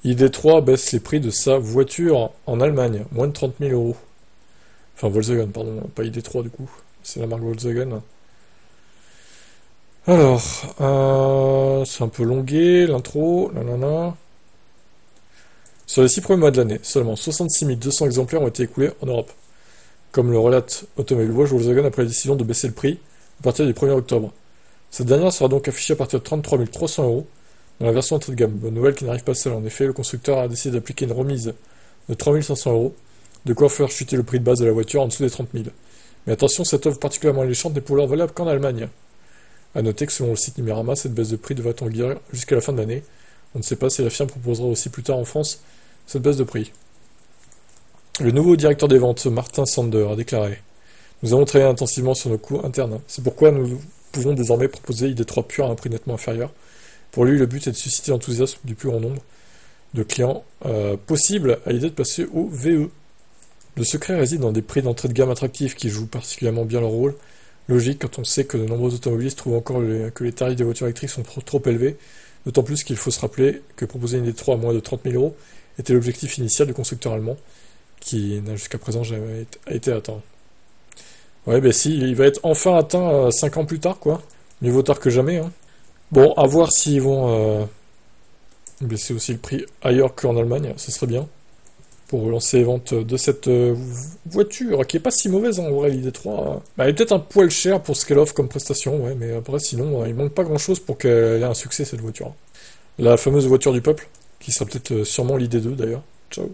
ID3 baisse les prix de sa voiture en Allemagne, moins de 30 000 euros. Enfin, Volkswagen, pardon, pas ID3 du coup. C'est la marque Volkswagen. Alors, c'est un peu longué, l'intro, nanana. Sur les 6 premiers mois de l'année, seulement 66 200 exemplaires ont été écoulés en Europe. Comme le relate Automobile Watch, Volkswagen a pris la décision de baisser le prix à partir du 1er octobre. Cette dernière sera donc affichée à partir de 33 300 euros dans la version entrée de gamme. Bonne nouvelle qui n'arrive pas seule. En effet, le constructeur a décidé d'appliquer une remise de 3 500 euros, de quoi faire chuter le prix de base de la voiture en dessous des 30 000. Mais attention, cette offre particulièrement alléchante n'est pour l'heure valable qu'en Allemagne. A noter que selon le site Numérama, cette baisse de prix devrait en guérir jusqu'à la fin de l'année. On ne sait pas si la firme proposera aussi plus tard en France cette baisse de prix. Le nouveau directeur des ventes, Martin Sander, a déclaré: Nous avons travaillé intensivement sur nos coûts internes. C'est pourquoi nous pouvons désormais proposer ID3 pur à un prix nettement inférieur. Pour lui, le but est de susciter l'enthousiasme du plus grand nombre de clients possible à l'idée de passer au VE. Le secret réside dans des prix d'entrée de gamme attractifs qui jouent particulièrement bien leur rôle. Logique quand on sait que de nombreux automobilistes trouvent encore que les tarifs des voitures électriques sont trop élevés, d'autant plus qu'il faut se rappeler que proposer une ID3 à moins de 30 000 euros était l'objectif initial du constructeur allemand, qui n'a jusqu'à présent jamais été atteint. Ouais, ben si, il va être enfin atteint 5 ans plus tard, quoi. Mieux vaut tard que jamais, hein. Bon, à voir s'ils vont baisser aussi le prix ailleurs qu'en Allemagne, ça serait bien, pour relancer les ventes de cette voiture, qui est pas si mauvaise, hein, en vrai, l'ID3. Bah, elle est peut-être un poil cher pour ce qu'elle offre comme prestation, ouais, mais après, sinon, il manque pas grand-chose pour qu'elle ait un succès, cette voiture. La fameuse voiture du peuple, qui sera peut-être sûrement l'ID2, d'ailleurs. Ciao.